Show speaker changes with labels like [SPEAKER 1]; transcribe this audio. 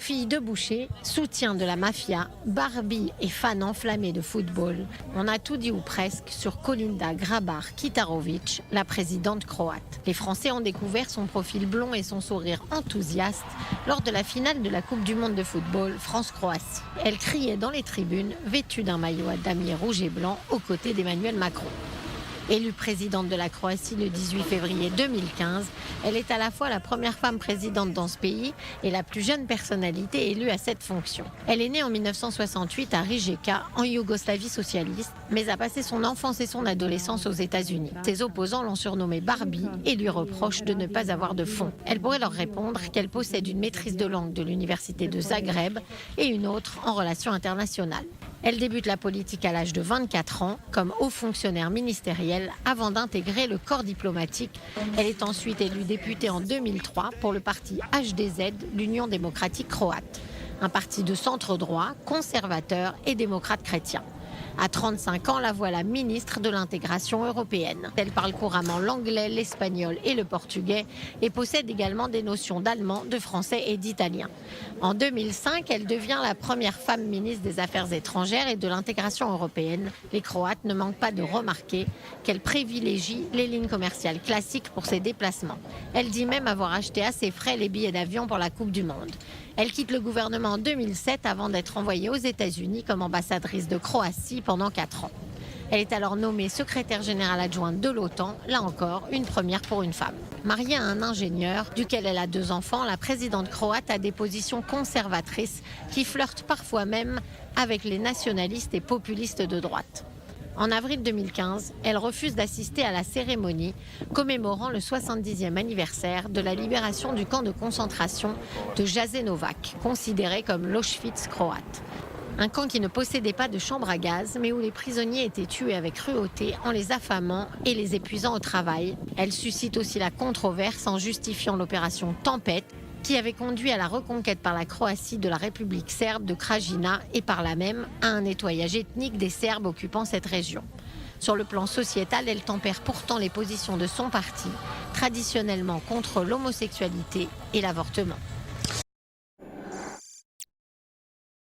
[SPEAKER 1] Fille de boucher, soutien de la mafia, Barbie et fan enflammée de football, on a tout dit ou presque sur Kolinda Grabar-Kitarović, la présidente croate. Les Français ont découvert son profil blond et son sourire enthousiaste lors de la finale de la Coupe du Monde de football France-Croatie. Elle criait dans les tribunes, vêtue d'un maillot à damier rouge et blanc, aux côtés d'Emmanuel Macron. Élue présidente de la Croatie le 18 février 2015, elle est à la fois la première femme présidente dans ce pays et la plus jeune personnalité élue à cette fonction. Elle est née en 1968 à Rijeka, en Yougoslavie socialiste, mais a passé son enfance et son adolescence aux États-Unis. Ses opposants l'ont surnommée Barbie et lui reprochent de ne pas avoir de fond. Elle pourrait leur répondre qu'elle possède une maîtrise de langue de l'université de Zagreb et une autre en relations internationales. Elle débute la politique à l'âge de 24 ans comme haut fonctionnaire ministériel avant d'intégrer le corps diplomatique. Elle est ensuite élue députée en 2003 pour le parti HDZ, l'Union démocratique croate, un parti de centre droit, conservateur et démocrate chrétien. À 35 ans, la voilà ministre de l'intégration européenne. Elle parle couramment l'anglais, l'espagnol et le portugais et possède également des notions d'allemand, de français et d'italien. En 2005, elle devient la première femme ministre des Affaires étrangères et de l'intégration européenne. Les Croates ne manquent pas de remarquer qu'elle privilégie les lignes commerciales classiques pour ses déplacements. Elle dit même avoir acheté à ses frais les billets d'avion pour la Coupe du Monde. Elle quitte le gouvernement en 2007 avant d'être envoyée aux États-Unis comme ambassadrice de Croatie pendant 4 ans. Elle est alors nommée secrétaire générale adjointe de l'OTAN, là encore, une première pour une femme. Mariée à un ingénieur, duquel elle a 2 enfants, la présidente croate a des positions conservatrices qui flirtent parfois même avec les nationalistes et populistes de droite. En avril 2015, elle refuse d'assister à la cérémonie commémorant le 70e anniversaire de la libération du camp de concentration de Jasenovac, considéré comme l'Auschwitz croate. Un camp qui ne possédait pas de chambre à gaz, mais où les prisonniers étaient tués avec cruauté en les affamant et les épuisant au travail. Elle suscite aussi la controverse en justifiant l'opération Tempête, qui avait conduit à la reconquête par la Croatie de la République serbe de Krajina et par là même à un nettoyage ethnique des Serbes occupant cette région. Sur le plan sociétal, elle tempère pourtant les positions de son parti, traditionnellement contre l'homosexualité et l'avortement.